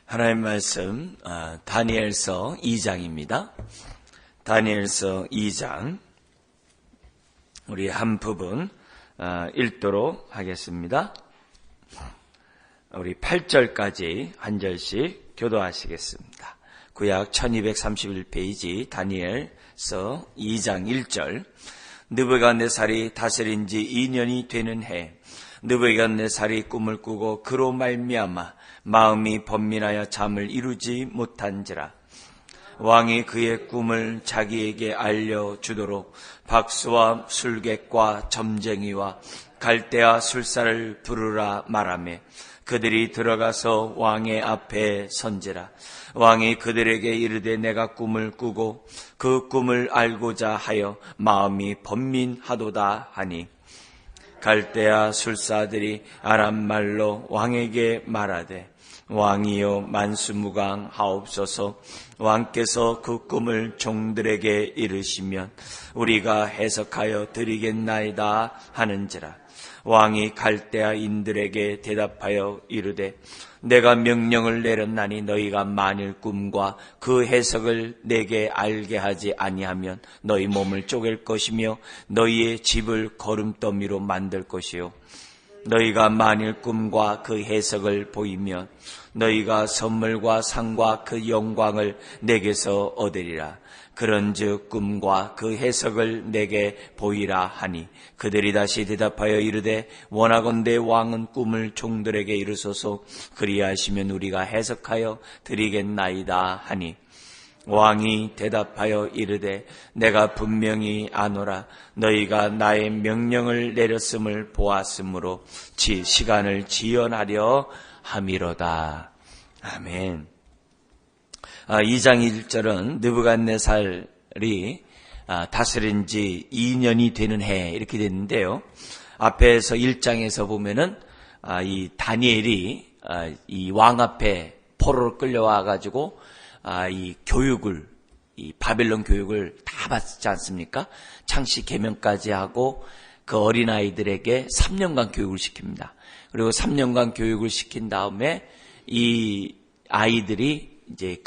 하나님 말씀 다니엘서 2장입니다. 다니엘서 2장 우리 한 부분 읽도록 하겠습니다. 우리 8절까지 한 절씩 교도하시겠습니다. 구약 1231페이지 다니엘서 2장 1절. 느부갓네살이 다스린 지 2년이 되는 해 느부갓네살이 꿈을 꾸고 그로 말미암아 마음이 번민하여 잠을 이루지 못한지라. 왕이 그의 꿈을 자기에게 알려주도록 박수와 술객과 점쟁이와 갈대아 술사를 부르라 말하며 그들이 들어가서 왕의 앞에 선지라. 왕이 그들에게 이르되 내가 꿈을 꾸고 그 꿈을 알고자 하여 마음이 번민하도다 하니 갈대아 술사들이 아람말로 왕에게 말하되 왕이여 만수무강하옵소서. 왕께서 그 꿈을 종들에게 이르시면 우리가 해석하여 드리겠나이다 하는지라. 왕이 갈대아인들에게 대답하여 이르되 내가 명령을 내렸나니 너희가 만일 꿈과 그 해석을 내게 알게 하지 아니하면 너희 몸을 쪼갤 것이며 너희의 집을 거름더미로 만들 것이요 너희가 만일 꿈과 그 해석을 보이면 너희가 선물과 상과 그 영광을 내게서 얻으리라. 그런즉 꿈과 그 해석을 내게 보이라 하니 그들이 다시 대답하여 이르되 원하건대 왕은 꿈을 종들에게 이르소서. 그리하시면 우리가 해석하여 드리겠나이다 하니 왕이 대답하여 이르되 내가 분명히 아노라. 너희가 나의 명령을 내렸음을 보았으므로 시간을 지연하려 함이로다. 아멘. 2장 1절은 느부갓네살이 다스린 지 2년이 되는 해 이렇게 됐는데요. 앞에서 1장에서 보면은 이 다니엘이 이 왕 앞에 포로로 끌려와 가지고 이 교육을, 이 바벨론 교육을 다 받지 않습니까? 창시 계명까지 하고 그 어린아이들에게 3년간 교육을 시킵니다. 그리고 3년간 교육을 시킨 다음에 이 아이들이 이제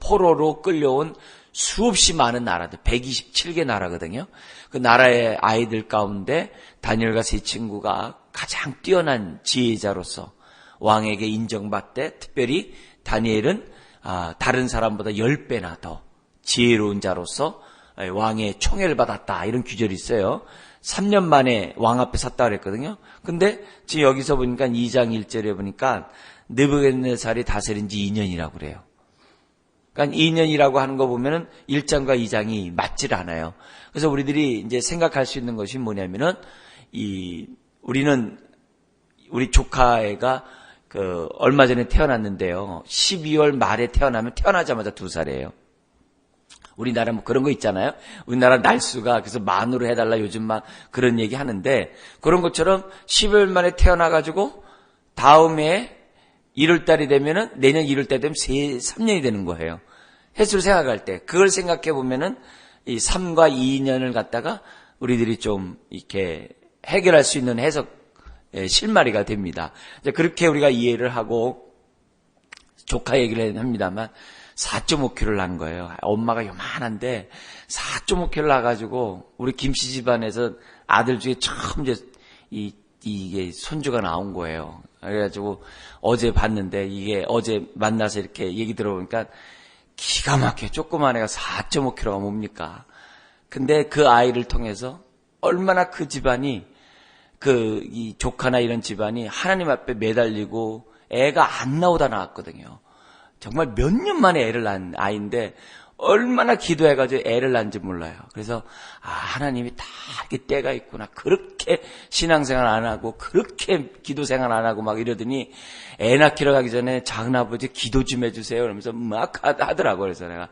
포로로 끌려온 수없이 많은 나라들, 127개 나라거든요. 그 나라의 아이들 가운데 다니엘과 세 친구가 가장 뛰어난 지혜자로서 왕에게 인정받되 특별히 다니엘은 다른 사람보다 10배나 더 지혜로운 자로서 왕의 총애를 받았다. 이런 규절이 있어요. 3년 만에 왕 앞에 섰다 그랬거든요. 근데 지금 여기서 보니까 2장 1절에 보니까 느부갓네살이 다스린 지 2년이라고 그래요. 그러니까 2년이라고 하는 거 보면은 1장과 2장이 맞질 않아요. 그래서 우리들이 이제 생각할 수 있는 것이 뭐냐면은 우리 조카애가 얼마 전에 태어났는데요. 12월 말에 태어나면 태어나자마자 2살이에요. 우리나라 뭐 그런 거 있잖아요. 우리나라 날수가 그래서 만으로 해달라 요즘 막 그런 얘기 하는데 그런 것처럼 12월 말에 태어나가지고 다음에 1월달이 되면은 내년 1월달 되면 3년이 되는 거예요. 횟수를 생각할 때 그걸 생각해 보면은 이 3과 2년을 갖다가 우리들이 좀 이렇게 해결할 수 있는 해석 실마리가 됩니다. 그렇게 우리가 이해를 하고 조카 얘기를 합니다만 4.5kg를 낳은 거예요. 엄마가 요만한데 4.5kg 낳아가지고 우리 김씨 집안에서 아들 중에 처음 이게 손주가 나온 거예요. 그래가지고 어제 봤는데 이게 어제 만나서 이렇게 얘기 들어보니까 기가 막혀. 조그만 애가 4.5kg가 뭡니까? 근데 그 아이를 통해서 얼마나 그 집안이 이 조카나 이런 집안이 하나님 앞에 매달리고 애가 안 나오다 나왔거든요. 정말 몇 년 만에 애를 낳은 아이인데 얼마나 기도해가지고 애를 낳은지 몰라요. 그래서 하나님이 다 이렇게 때가 있구나. 그렇게 신앙생활 안 하고 그렇게 기도생활 안 하고 막 이러더니 애 낳기로 가기 전에 작은아버지 기도 좀 해주세요. 그러면서 막 하더라고요. 그래서 내가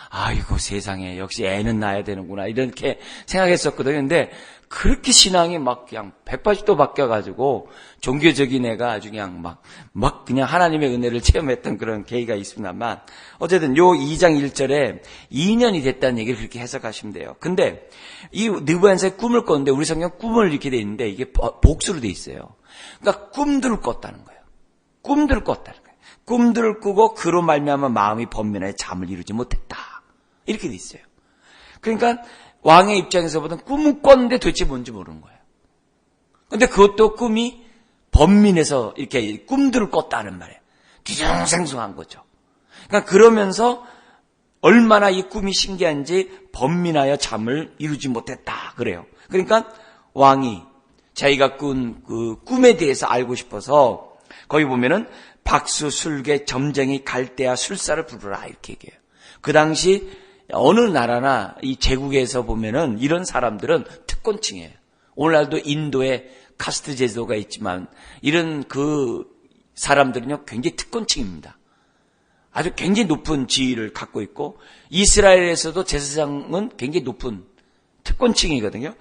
아이고 세상에 역시 애는 낳아야 되는구나 이렇게 생각했었거든요. 근데 그렇게 신앙이 막 그냥 180도 바뀌어가지고 종교적인 애가 아주 그냥 막 그냥 하나님의 은혜를 체험했던 그런 계기가 있습니다만 어쨌든 요 2장 1절에 2년이 됐다는 얘기를 그렇게 해석하시면 돼요. 근데 이 느부갓네살이 꿈을 꿨는데 우리 성경 꿈을 이렇게 돼 있는데 이게 복수로 돼 있어요. 그러니까 꿈들을 꿨다는 거예요. 꿈들을 꿨다는 거예요. 꿈들을 꾸고 그로 말미암아 마음이 번민하여 잠을 이루지 못했다. 이렇게 돼 있어요. 그러니까 왕의 입장에서 보던 꿈은 꿨는데 도대체 뭔지 모르는 거예요. 근데 그것도 꿈이 번민해서 이렇게 꿈들을 꿨다는 말이에요. 뒤숭생숭한 거죠. 그러니까 그러면서 얼마나 이 꿈이 신기한지 번민하여 잠을 이루지 못했다. 그래요. 그러니까 왕이 자기가 꾼 그 꿈에 대해서 알고 싶어서 거기 보면은 박수, 술계, 점쟁이, 갈대아, 술사를 부르라 이렇게 얘기해요. 그 당시 어느 나라나 이 제국에서 보면은 이런 사람들은 특권층이에요. 오늘날도 인도에 카스트 제도가 있지만 이런 그 사람들은요 굉장히 특권층입니다. 아주 굉장히 높은 지위를 갖고 있고 이스라엘에서도 제사장은 굉장히 높은 특권층이거든요.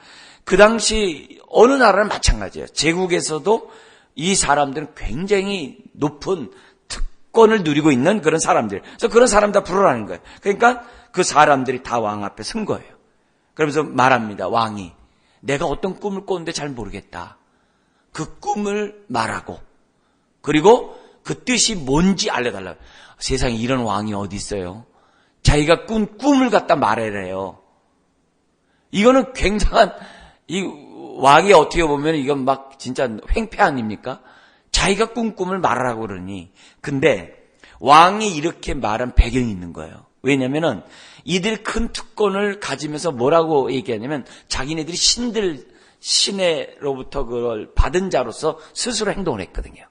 그 당시 어느 나라는 마찬가지예요. 제국에서도 이 사람들은 굉장히 높은 특권을 누리고 있는 그런 사람들. 그래서 그런 사람 다 부르라는 거예요. 그러니까 그 사람들이 다 왕 앞에 선 거예요. 그러면서 말합니다. 왕이 내가 어떤 꿈을 꿨는데 잘 모르겠다. 그 꿈을 말하고 그리고 그 뜻이 뭔지 알려달라고. 세상에 이런 왕이 어디 있어요. 자기가 꾼 꿈을 갖다 말해래요. 이거는 굉장한 이 왕이 어떻게 보면 이건 막 진짜 횡패 아닙니까? 자기가 꾼 꿈을 말하라고 그러니. 근데 왕이 이렇게 말한 배경이 있는 거예요. 왜냐면은 이들이 큰 특권을 가지면서 뭐라고 얘기하냐면 자기네들이 신으로부터 그걸 받은 자로서 스스로 행동을 했거든요.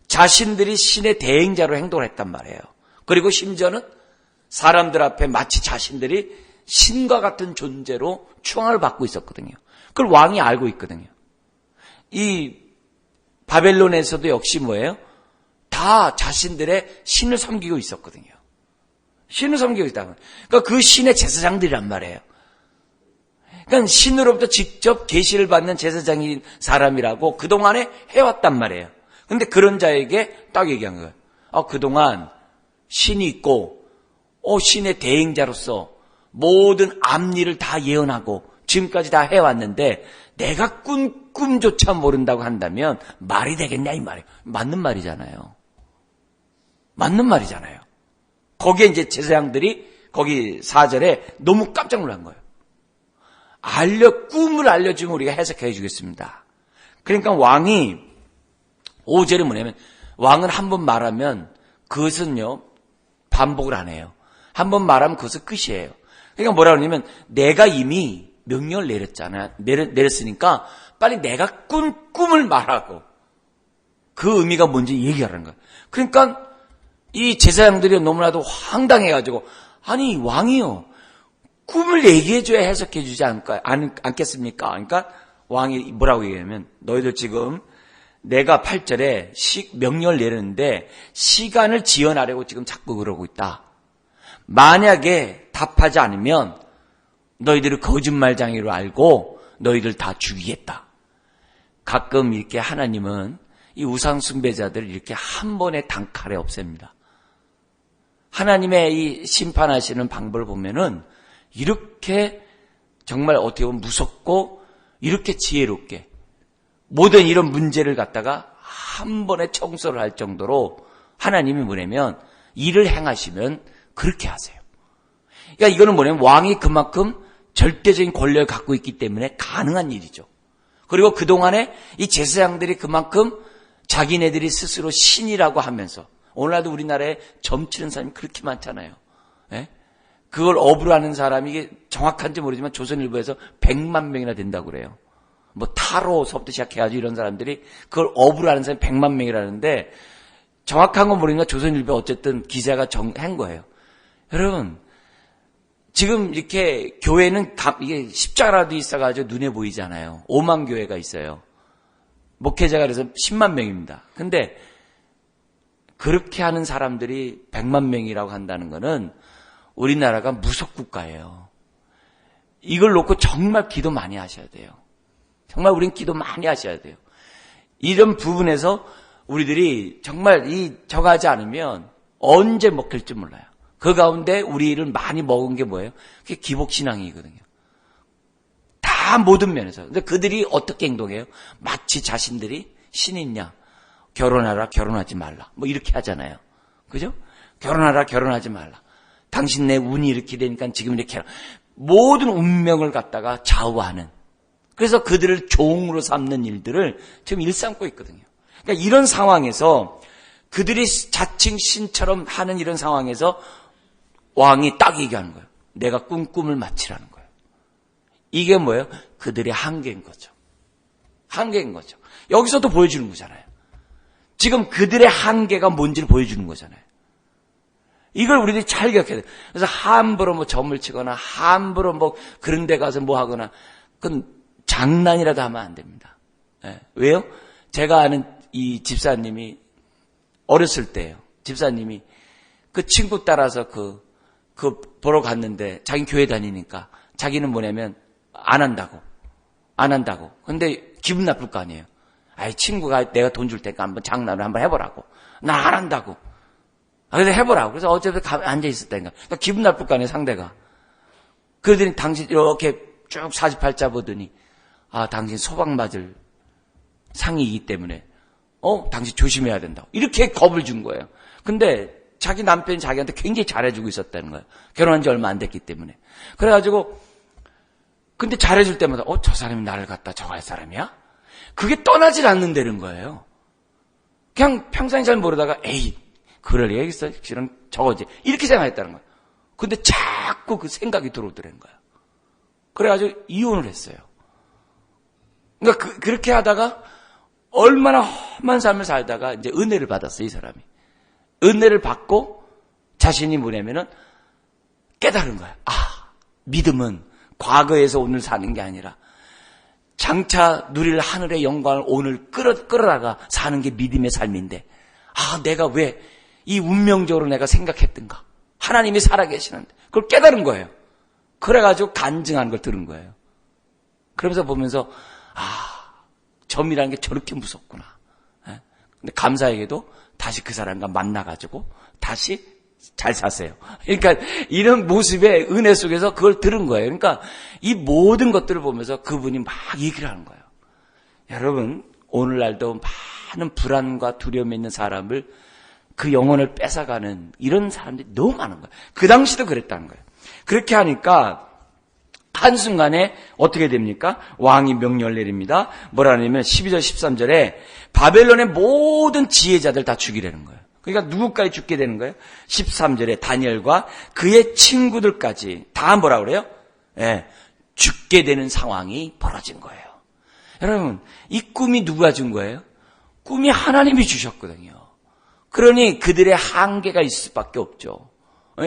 자신들이 신의 대행자로 행동을 했단 말이에요. 그리고 심지어는 사람들 앞에 마치 자신들이 신과 같은 존재로 추앙을 받고 있었거든요. 그걸 왕이 알고 있거든요. 이 바벨론에서도 역시 뭐예요? 다 자신들의 신을 섬기고 있었거든요. 신을 섬기고 있다고. 그러니까 그 신의 제사장들이란 말이에요. 그러니까 신으로부터 직접 계시를 받는 제사장인 사람이라고 그동안에 해왔단 말이에요. 근데 그런 자에게 딱 얘기한 거예요. 그동안 신이 있고, 신의 대행자로서 모든 앞일을 다 예언하고 지금까지 다 해왔는데 내가 꾼 꿈조차 모른다고 한다면 말이 되겠냐 이 말이에요. 맞는 말이잖아요. 맞는 말이잖아요. 거기에 이제 제사장들이 거기 4절에 너무 깜짝 놀란 거예요. 꿈을 알려주면 우리가 해석해 주겠습니다. 그러니까 왕이 5절에 뭐냐면 왕은 한 번 말하면 그것은요 반복을 안 해요. 한 번 말하면 그것은 끝이에요. 그러니까 뭐라 그러냐면 내가 이미 명령을 내렸으니까 빨리 내가 꾼 꿈을 말하고 그 의미가 뭔지 얘기하라는 거예요. 그러니까 이 제사장들이 너무나도 황당해가지고 아니 왕이요 꿈을 얘기해줘야 해석해주지 않겠습니까? 그러니까 왕이 뭐라고 얘기하면 너희들 지금 내가 8절에 명령을 내렸는데 시간을 지연하려고 지금 자꾸 그러고 있다. 만약에 답하지 않으면 너희들을 거짓말장애로 알고 너희들 다 죽이겠다. 가끔 이렇게 하나님은 이 우상 숭배자들을 이렇게 한 번에 단칼에 없앱니다. 하나님의 이 심판하시는 방법을 보면은 이렇게 정말 어떻게 보면 무섭고 이렇게 지혜롭게 모든 이런 문제를 갖다가 한 번에 청소를 할 정도로 하나님이 뭐냐면 일을 행하시면 그렇게 하세요. 그러니까 이거는 뭐냐면 왕이 그만큼 절대적인 권력을 갖고 있기 때문에 가능한 일이죠. 그리고 그동안에 이 제사장들이 그만큼 자기네들이 스스로 신이라고 하면서 오늘날도 우리나라에 점치는 사람이 그렇게 많잖아요. 예? 그걸 업으로 하는 사람이 이게 정확한지 모르지만 조선일보에서 100만 명이나 된다고 그래요. 뭐 타로서부터 시작해가지고 이런 사람들이 그걸 업으로 하는 사람이 100만 명이라는데 정확한 건 모르니까 조선일보 어쨌든 기자가 한 거예요. 여러분 지금 이렇게 교회는 이게 십자가라도 있어가지고 눈에 보이잖아요. 5만 교회가 있어요. 목회자가 그래서 10만 명입니다. 근데 그렇게 하는 사람들이 100만 명이라고 한다는 거는 우리나라가 무속국가예요. 이걸 놓고 정말 기도 많이 하셔야 돼요. 정말 우린 기도 많이 하셔야 돼요. 이런 부분에서 우리들이 정말 저거 하지 않으면 언제 먹힐지 몰라요. 그 가운데 우리를 많이 먹은 게 뭐예요? 그게 기복신앙이거든요. 다 모든 면에서. 근데 그들이 어떻게 행동해요? 마치 자신들이 신이냐. 결혼하라, 결혼하지 말라. 뭐 이렇게 하잖아요. 그죠? 결혼하라, 결혼하지 말라. 당신 내 운이 이렇게 되니까 지금 이렇게 해라. 모든 운명을 갖다가 좌우하는. 그래서 그들을 종으로 삼는 일들을 지금 일삼고 있거든요. 그러니까 이런 상황에서 그들이 자칭 신처럼 하는 이런 상황에서 왕이 딱 얘기하는 거예요. 내가 꿈을 마치라는 거예요. 이게 뭐예요? 그들의 한계인 거죠. 한계인 거죠. 여기서도 보여주는 거잖아요. 지금 그들의 한계가 뭔지를 보여주는 거잖아요. 이걸 우리들이 잘 기억해야 돼요. 그래서 함부로 뭐 점을 치거나 함부로 뭐 그런 데 가서 뭐 하거나 그건 장난이라도 하면 안 됩니다. 네. 왜요? 제가 아는 이 집사님이 어렸을 때예요. 집사님이 그 친구 따라서 그 보러 갔는데 자기 교회 다니니까 자기는 뭐냐면 안 한다고. 근데 기분 나쁠 거 아니에요. 아이 친구가 내가 돈 줄 테니까 한번 장난을 한번 해보라고. 나 안 한다고. 그래서 해보라고. 그래서 어차피 앉아 있었다니까. 그러니까 기분 나쁠 거 아니에요, 상대가. 그러더니 당신 이렇게 쭉 48자 보더니 당신 소방 맞을 상이기 때문에 당신 조심해야 된다고. 이렇게 겁을 준 거예요. 근데 자기 남편이 자기한테 굉장히 잘해주고 있었다는 거예요. 결혼한 지 얼마 안 됐기 때문에. 그래가지고 근데 잘해줄 때마다 저 사람이 나를 갖다 저거 할 사람이야? 그게 떠나질 않는다는 거예요. 그냥 평상시 잘 모르다가 에이 그럴 리가 있어. 실은 저거지. 이렇게 생각했다는 거예요. 근데 자꾸 그 생각이 들어오더라는 거예요. 그래가지고 이혼을 했어요. 그러니까 그렇게 하다가 얼마나 험한 삶을 살다가 이제 은혜를 받았어요, 이 사람이. 은혜를 받고 자신이 뭐냐면은 깨달은 거예요. 믿음은 과거에서 오늘 사는 게 아니라 장차 누릴 하늘의 영광을 오늘 끌어다가 사는 게 믿음의 삶인데 내가 왜 이 운명적으로 내가 생각했던가. 하나님이 살아계시는데 그걸 깨달은 거예요. 그래가지고 간증하는 걸 들은 거예요. 그러면서 보면서 점이라는 게 저렇게 무섭구나. 근데 감사하게도 다시 그 사람과 만나가지고 다시 잘 사세요. 그러니까 이런 모습의 은혜 속에서 그걸 들은 거예요. 그러니까 이 모든 것들을 보면서 그분이 막 얘기를 하는 거예요. 여러분 오늘날도 많은 불안과 두려움에 있는 사람을 그 영혼을 뺏어가는 이런 사람들이 너무 많은 거예요. 그 당시도 그랬다는 거예요. 그렇게 하니까 한순간에 어떻게 됩니까? 왕이 명령을 내립니다. 뭐라냐면 12절 13절에 바벨론의 모든 지혜자들 다 죽이라는 거예요. 그러니까 누구까지 죽게 되는 거예요? 13절에 다니엘과 그의 친구들까지 다 뭐라 그래요? 죽게 되는 상황이 벌어진 거예요. 여러분 이 꿈이 누가 준 거예요? 꿈이 하나님이 주셨거든요. 그러니 그들의 한계가 있을 수밖에 없죠.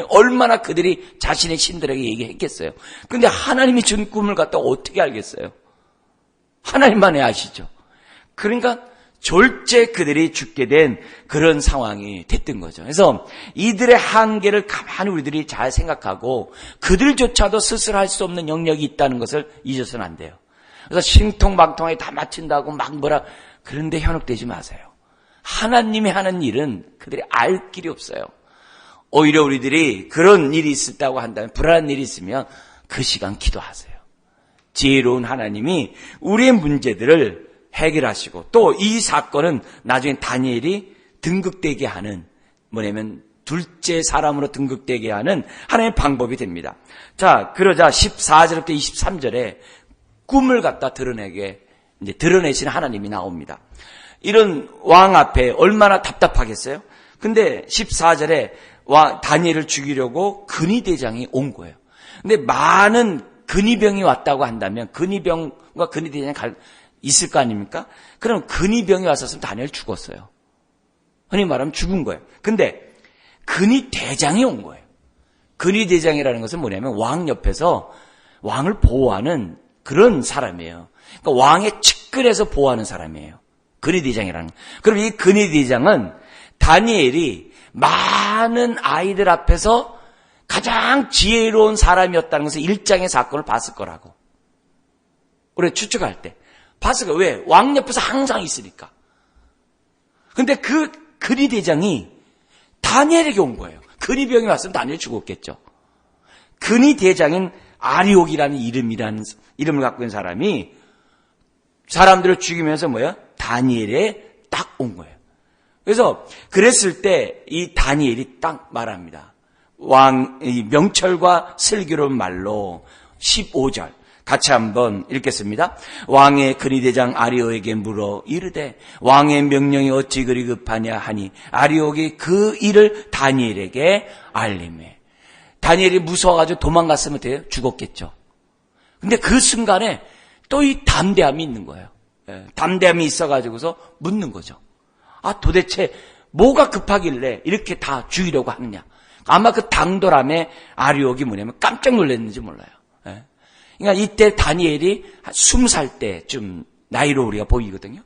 얼마나 그들이 자신의 신들에게 얘기했겠어요. 근데 하나님이 준 꿈을 갖다 어떻게 알겠어요? 하나님만이 아시죠. 그러니까 졸제 그들이 죽게 된 그런 상황이 됐던 거죠. 그래서 이들의 한계를 가만히 우리들이 잘 생각하고 그들조차도 스스로 할 수 없는 영역이 있다는 것을 잊어서는 안 돼요. 그래서 신통방통하게 다 마친다고 막 그런데 현혹되지 마세요. 하나님이 하는 일은 그들이 알 길이 없어요. 오히려 우리들이 그런 일이 있었다고 한다면 불안한 일이 있으면 그 시간 기도하세요. 지혜로운 하나님이 우리의 문제들을 해결하시고 또 이 사건은 나중에 다니엘이 등극되게 하는 뭐냐면 둘째 사람으로 등극되게 하는 하나님의 방법이 됩니다. 자, 그러자 14절부터 23절에 꿈을 갖다 드러내시는 하나님이 나옵니다. 이런 왕 앞에 얼마나 답답하겠어요? 근데 14절에 다니엘을 죽이려고 근위대장이 온 거예요. 근데 많은 근위병이 왔다고 한다면 근위병과 근위대장이 있을 거 아닙니까? 그럼 근위병이 왔었으면 다니엘 죽었어요. 흔히 말하면 죽은 거예요. 근데 근위대장이 온 거예요. 근위대장이라는 것은 뭐냐면 왕 옆에서 왕을 보호하는 그런 사람이에요. 그러니까 왕의 측근에서 보호하는 사람이에요. 근위대장이라는. 그럼 이 근위대장은 다니엘이 많은 아이들 앞에서 가장 지혜로운 사람이었다는 것을 1장의 사건을 봤을 거라고. 우리가 추측할 때. 봤을 거예요. 왜? 왕 옆에서 항상 있으니까. 근데 그 근위대장이 다니엘에게 온 거예요. 근위병이 왔으면 다니엘이 죽었겠죠. 근위대장인 아리옥이라는 이름을 갖고 있는 사람이 사람들을 죽이면서 다니엘에 딱 온 거예요. 그래서 그랬을 때 이 다니엘이 딱 말합니다. 이 명철과 슬기로운 말로 15절 같이 한번 읽겠습니다. 왕의 근위대장 아리오에게 물어 이르되 왕의 명령이 어찌 그리 급하냐 하니 아리오가 그 일을 다니엘에게 알림해. 다니엘이 무서워가지고 도망갔으면 돼요? 죽었겠죠. 근데 그 순간에 또 이 담대함이 있는 거예요. 담대함이 있어가지고서 묻는 거죠. 아, 도대체 뭐가 급하길래 이렇게 다 죽이려고 하느냐. 아마 그 당돌함에 아리옥이 뭐냐면 깜짝 놀랐는지 몰라요. 그러니까 이때 다니엘이 한 20살 때쯤 나이로 우리가 보이거든요.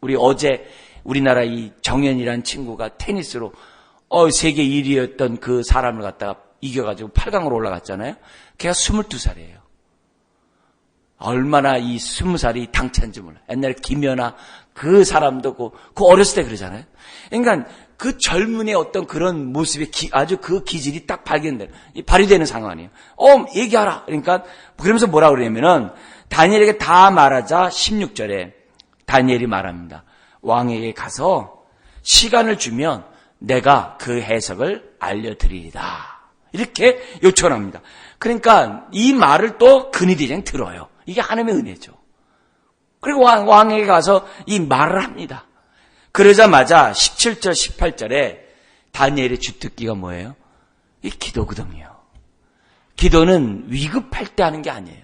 우리 어제 우리나라 이 정현이라는 친구가 테니스로 세계 1위였던 그 사람을 갖다가 이겨가지고 8강으로 올라갔잖아요. 걔가 22살이에요. 얼마나 이 20살이 당찬지 몰라요. 옛날에 김연아 그 사람도 그 어렸을 때 그러잖아요. 그러니까 그 젊은의 어떤 그런 모습의 아주 그 기질이 딱 발휘되는 상황이에요. 얘기하라. 그러니까 그러면서 뭐라 그러냐면은 다니엘에게 다 말하자 16절에 다니엘이 말합니다. 왕에게 가서 시간을 주면 내가 그 해석을 알려드리리다. 이렇게 요청을 합니다. 그러니까 이 말을 또 근위대장이 들어요. 이게 하나님의 은혜죠. 그리고 왕에게 가서 이 말을 합니다. 그러자마자 17절, 18절에 다니엘의 주특기가 뭐예요? 이 기도거든요. 기도는 위급할 때 하는 게 아니에요.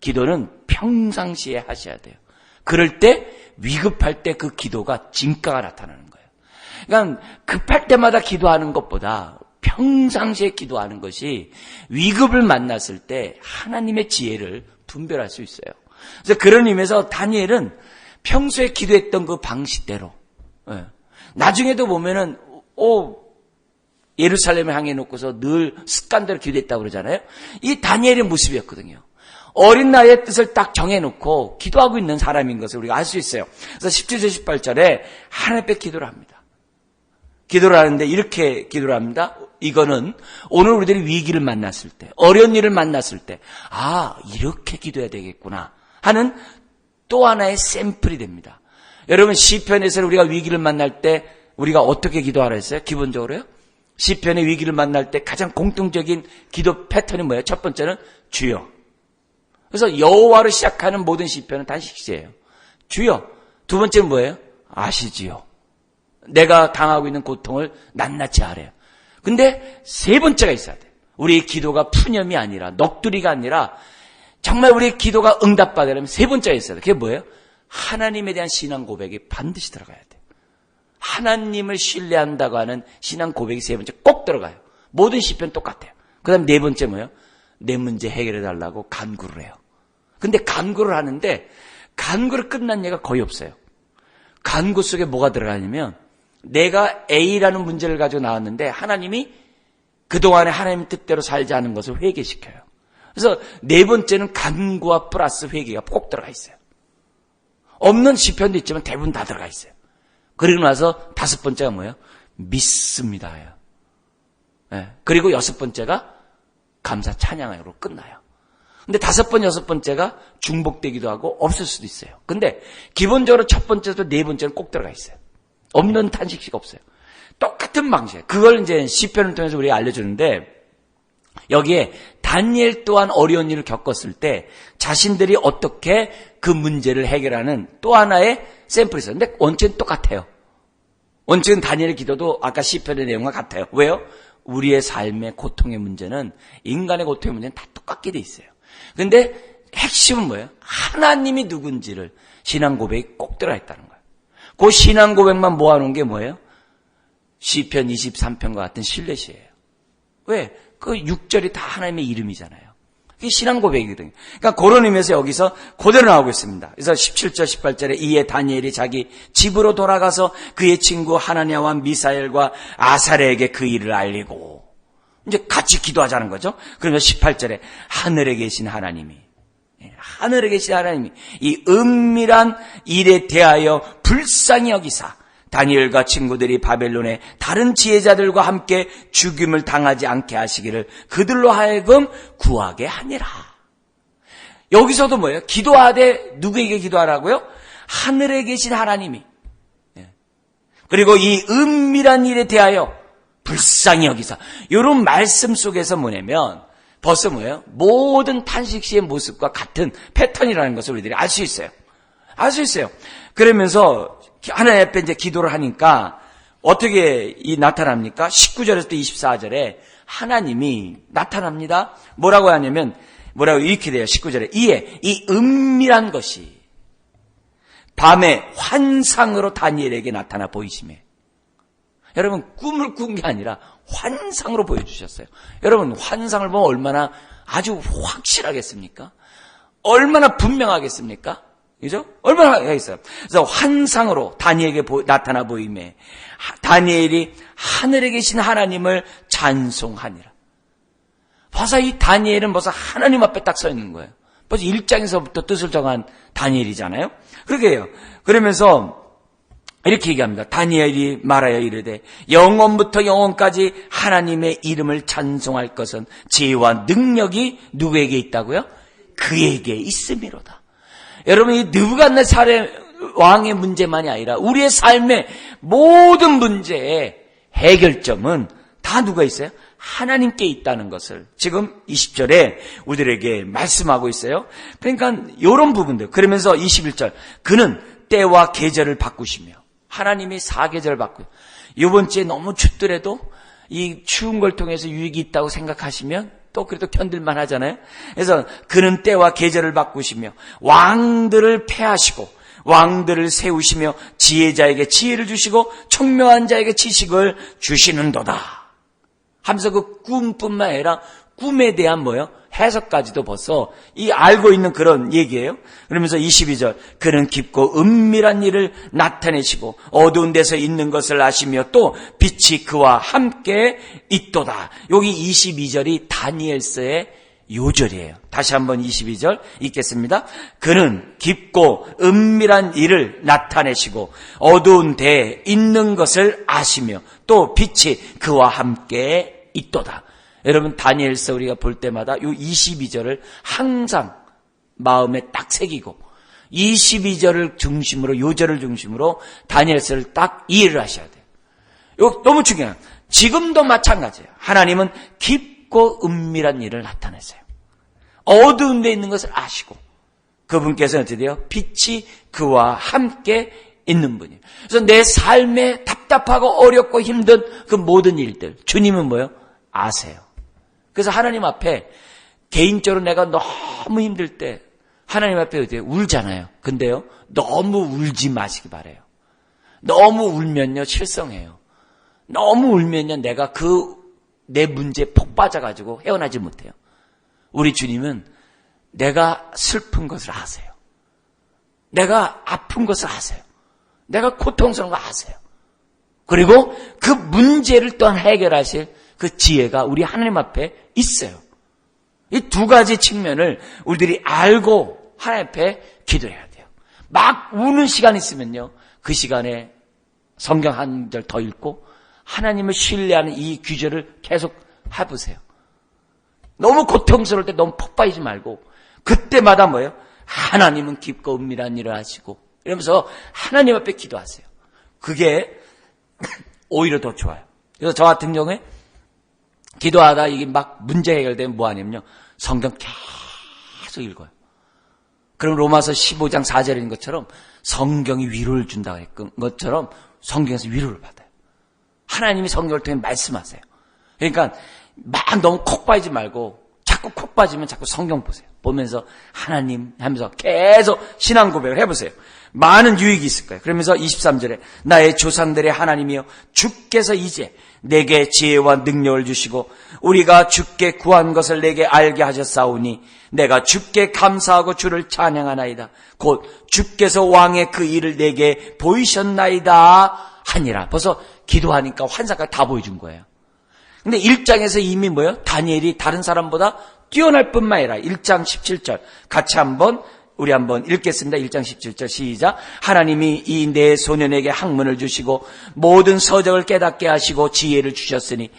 기도는 평상시에 하셔야 돼요. 그럴 때 위급할 때 그 기도가 진가가 나타나는 거예요. 그러니까 급할 때마다 기도하는 것보다 평상시에 기도하는 것이 위급을 만났을 때 하나님의 지혜를 분별할 수 있어요. 그래서 그런 의미에서 다니엘은 평소에 기도했던 그 방식대로 나중에도 보면은 예루살렘을 향해 놓고서 늘 습관대로 기도했다고 그러잖아요. 이 다니엘의 모습이었거든요. 어린 나이에 뜻을 딱 정해놓고 기도하고 있는 사람인 것을 우리가 알 수 있어요. 그래서 17절 18절에 하나님 앞에 기도를 합니다. 기도를 하는데 이렇게 기도를 합니다. 이거는 오늘 우리들이 위기를 만났을 때, 어려운 일을 만났을 때, 이렇게 기도해야 되겠구나 하는 또 하나의 샘플이 됩니다. 여러분 시편에서 우리가 위기를 만날 때 우리가 어떻게 기도하라 했어요? 기본적으로요. 시편의 위기를 만날 때 가장 공통적인 기도 패턴이 뭐예요? 첫 번째는 주여. 그래서 여호와로 시작하는 모든 시편은 단식시예요. 주여. 두 번째는 뭐예요? 아시지요. 내가 당하고 있는 고통을 낱낱이 아래요. 근데 세 번째가 있어야 돼요. 우리의 기도가 푸념이 아니라 넋두리가 아니라 정말 우리의 기도가 응답받으려면 세 번째가 있어야 돼요. 그게 뭐예요? 하나님에 대한 신앙 고백이 반드시 들어가야 돼요. 하나님을 신뢰한다고 하는 신앙 고백이 세 번째 꼭 들어가요. 모든 시편 똑같아요. 그 다음 네 번째 뭐예요? 내 문제 해결해 달라고 간구를 해요. 근데 간구를 하는데 간구를 끝난 예가 거의 없어요. 간구 속에 뭐가 들어가냐면 내가 A라는 문제를 가지고 나왔는데 하나님이 그동안에 하나님 뜻대로 살지 않은 것을 회개시켜요. 그래서 네 번째는 간구와 플러스 회개가 꼭 들어가 있어요. 없는 시편도 있지만 대부분 다 들어가 있어요. 그리고 나서 다섯 번째가 뭐예요? 믿습니다예요. 그리고 여섯 번째가 감사 찬양으로 끝나요. 근데 다섯 번, 여섯 번째가 중복되기도 하고 없을 수도 있어요. 근데 기본적으로 첫 번째도 네 번째는 꼭 들어가 있어요. 없는 탄식시가 없어요. 똑같은 방식. 그걸 이제 시편을 통해서 우리가 알려주는데 여기에 다니엘 또한 어려운 일을 겪었을 때 자신들이 어떻게 그 문제를 해결하는 또 하나의 샘플이 있어요. 근데 원칙은 똑같아요. 원칙은 다니엘의 기도도 아까 시편의 내용과 같아요. 왜요? 우리의 삶의 고통의 문제는 인간의 고통의 문제는 다 똑같게 돼 있어요. 근데 핵심은 뭐예요? 하나님이 누군지를 신앙 고백이 꼭 들어가 있다는 거예요. 그 신앙 고백만 모아놓은 게 뭐예요? 시편 23편과 같은 신뢰시예요. 왜? 그 6절이 다 하나님의 이름이잖아요. 그게 신앙 고백이거든요. 그러니까 그런 의미에서 여기서 그대로 나오고 있습니다. 그래서 17절 18절에 이에 다니엘이 자기 집으로 돌아가서 그의 친구 하나냐와 미사엘과 아사랴에게 그 일을 알리고 이제 같이 기도하자는 거죠. 그러면 18절에 하늘에 계신 하나님이 이 은밀한 일에 대하여 불쌍히 여기사 다니엘과 친구들이 바벨론의 다른 지혜자들과 함께 죽임을 당하지 않게 하시기를 그들로 하여금 구하게 하니라. 여기서도 뭐예요? 기도하되 누구에게 기도하라고요? 하늘에 계신 하나님이. 그리고 이 은밀한 일에 대하여 불쌍히 여기사. 이런 말씀 속에서 뭐냐면 벌써 뭐예요? 모든 탄식시의 모습과 같은 패턴이라는 것을 우리들이 알 수 있어요. 알 수 있어요. 그러면서 하나님 앞에 이제 기도를 하니까 어떻게 나타납니까? 19절에서 또 24절에 하나님이 나타납니다. 뭐라고 하냐면 뭐라고 이렇게 돼요. 19절에 이에 이 은밀한 것이 밤에 환상으로 다니엘에게 나타나 보이시매. 여러분 꿈을 꾼 게 아니라 환상으로 보여주셨어요. 여러분 환상을 보면 얼마나 아주 확실하겠습니까? 얼마나 분명하겠습니까? 그죠? 얼마나 하겠어요. 그래서 환상으로 다니엘에게 나타나 보이매 다니엘이 하늘에 계신 하나님을 찬송하니라. 벌써 이 다니엘은 벌써 하나님 앞에 딱 서 있는 거예요. 벌써 1장에서부터 뜻을 정한 다니엘이잖아요. 그러게 해요. 그러면서 이렇게 얘기합니다. 다니엘이 말하여 이르되 영원부터 영원까지 하나님의 이름을 찬송할 것은 지혜와 능력이 누구에게 있다고요? 그에게 있음이로다. 여러분 이 느부갓네살 왕의 문제만이 아니라 우리의 삶의 모든 문제의 해결점은 다 누가 있어요? 하나님께 있다는 것을 지금 20절에 우리들에게 말씀하고 있어요. 그러니까 이런 부분들. 그러면서 21절 그는 때와 계절을 바꾸시며 하나님이 사계절 바꾸요. 이번 주에 너무 춥더라도 이 추운 걸 통해서 유익이 있다고 생각하시면 또 그래도 견딜만 하잖아요. 그래서 그는 때와 계절을 바꾸시며 왕들을 패하시고 왕들을 세우시며 지혜자에게 지혜를 주시고 총명한 자에게 지식을 주시는도다 하면서 그 꿈뿐만 아니라 꿈에 대한 뭐예요? 해석까지도 벌써 이 알고 있는 그런 얘기예요. 그러면서 22절 그는 깊고 은밀한 일을 나타내시고 어두운 데서 있는 것을 아시며 또 빛이 그와 함께 있도다. 여기 22절이 다니엘서의 요절이에요. 다시 한번 22절 읽겠습니다. 그는 깊고 은밀한 일을 나타내시고 어두운 데에 있는 것을 아시며 또 빛이 그와 함께 있도다. 여러분 다니엘서 우리가 볼 때마다 이 22절을 항상 마음에 딱 새기고 22절을 중심으로 요절을 중심으로 다니엘서를 딱 이해를 하셔야 돼요. 이거 너무 중요해요. 지금도 마찬가지예요. 하나님은 깊고 은밀한 일을 나타내세요. 어두운 데 있는 것을 아시고 그분께서는 어떻게 돼요? 빛이 그와 함께 있는 분이에요. 그래서 내 삶에 답답하고 어렵고 힘든 그 모든 일들 주님은 뭐예요? 아세요. 그래서 하나님 앞에 개인적으로 내가 너무 힘들 때 하나님 앞에 어때요? 울잖아요. 근데요 너무 울지 마시기 바래요. 너무 울면요 실성해요. 너무 울면요 내가 내 문제에 폭 빠져가지고 헤어나지 못해요. 우리 주님은 내가 슬픈 것을 아세요. 내가 아픈 것을 아세요. 내가 고통스러운 거 아세요. 그리고 그 문제를 또한 해결하실 그 지혜가 우리 하나님 앞에 있어요. 이 두 가지 측면을 우리들이 알고 하나님 앞에 기도해야 돼요. 막 우는 시간 있으면요. 그 시간에 성경 한 절 더 읽고 하나님을 신뢰하는 이 규절을 계속 해보세요. 너무 고통스러울 때 너무 폭발하지 말고 그때마다 뭐예요? 하나님은 깊고 은밀한 일을 하시고 이러면서 하나님 앞에 기도하세요. 그게 오히려 더 좋아요. 그래서 저 같은 경우에 기도하다 이게 막 문제 해결되면 뭐 하냐면요. 성경 계속 읽어요. 그럼 로마서 15장 4절인 것처럼 성경이 위로를 준다고 했던 것처럼 성경에서 위로를 받아요. 하나님이 성경을 통해 말씀하세요. 그러니까 막 너무 콕 빠지지 말고 자꾸 콕 빠지면 자꾸 성경 보세요. 보면서 하나님 하면서 계속 신앙 고백을 해보세요. 많은 유익이 있을 거예요. 그러면서 23절에 나의 조상들의 하나님이여 주께서 이제 내게 지혜와 능력을 주시고 우리가 주께 구한 것을 내게 알게 하셨사오니 내가 주께 감사하고 주를 찬양하나이다. 곧 주께서 왕의 그 일을 내게 보이셨나이다 하니라. 벌써 기도하니까 환상까지 다 보여준 거예요. 근데 1장에서 이미 뭐예요? 다니엘이 다른 사람보다 뛰어날 뿐만 아니라 1장 17절 같이 우리 한번 읽겠습니다. 1장 17절 시작. 하나님이 이 내 소년에게 학문을 주시고 모든 서적을 깨닫게 하시고 지혜를 주셨으니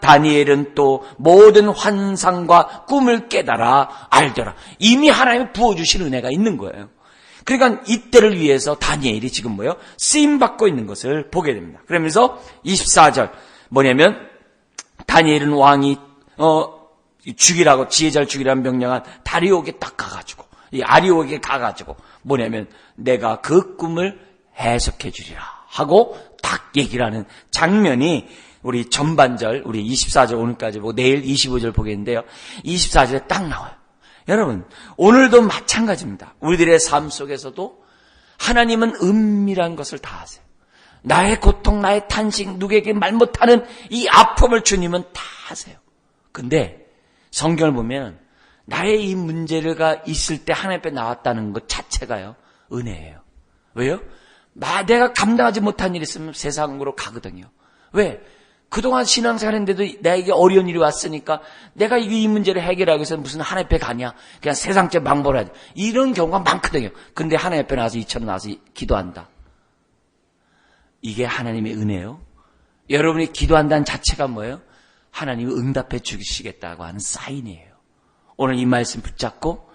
다니엘은 또 모든 환상과 꿈을 깨달아 알더라. 이미 하나님이 부어주신 은혜가 있는 거예요. 그러니까 이때를 위해서 다니엘이 지금 뭐예요? 쓰임받고 있는 것을 보게 됩니다. 그러면서 24절 뭐냐면 다니엘은 왕이 죽이라고 지혜자를 죽이라는 명령한 다리오에게 딱 가가지고 이 아리오에게 가가지고 뭐냐면 내가 그 꿈을 해석해 주리라 하고 딱 얘기를 하는 장면이 우리 전반절 우리 24절 오늘까지 보고 내일 25절 보겠는데요. 24절에 딱 나와요. 여러분 오늘도 마찬가지입니다. 우리들의 삶 속에서도 하나님은 은밀한 것을 다 아세요. 나의 고통, 나의 탄식, 누구에게 말 못하는 이 아픔을 주님은 다 아세요. 근데 성경을 보면 나의 이 문제가 있을 때 하나님 앞에 나왔다는 것 자체가요 은혜예요. 왜요? 내가 감당하지 못한 일이 있으면 세상으로 가거든요. 왜? 그동안 신앙생활 했는데도 나에게 어려운 일이 왔으니까 내가 이 문제를 해결하기 위해서 무슨 하나님 앞에 가냐? 그냥 세상적 방법을 하지. 이런 경우가 많거든요. 근데 하나님 앞에 나와서 이처럼 나와서 기도한다. 이게 하나님의 은혜요. 여러분이 기도한다는 자체가 뭐예요? 하나님이 응답해 주시겠다고 하는 사인이에요. 오늘 이 말씀 붙잡고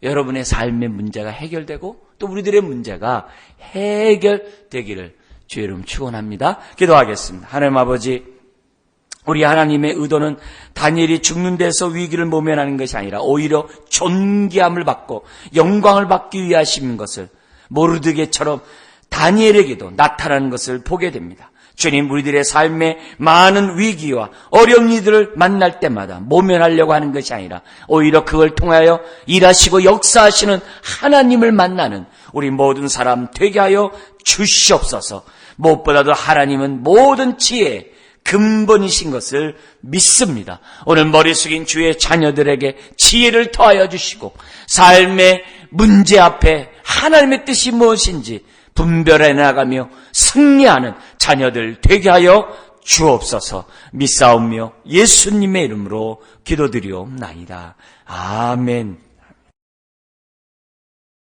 여러분의 삶의 문제가 해결되고 또 우리들의 문제가 해결되기를 주의 이름 축원합니다. 기도하겠습니다. 하나님 아버지, 우리 하나님의 의도는 다니엘이 죽는 데서 위기를 모면하는 것이 아니라 오히려 존귀함을 받고 영광을 받기 위해 하신 것을 모르드게처럼 다니엘에게도 나타나는 것을 보게 됩니다. 주님, 우리들의 삶에 많은 위기와 어려운 이들을 만날 때마다 모면하려고 하는 것이 아니라 오히려 그걸 통하여 일하시고 역사하시는 하나님을 만나는 우리 모든 사람 되게 하여 주시옵소서. 무엇보다도 하나님은 모든 지혜의 근본이신 것을 믿습니다. 오늘 머리 숙인 주의 자녀들에게 지혜를 더하여 주시고 삶의 문제 앞에 하나님의 뜻이 무엇인지 분별해 나가며 승리하는 자녀들 되게 하여 주옵소서. 믿사오며 예수님의 이름으로 기도드리옵나이다. 아멘.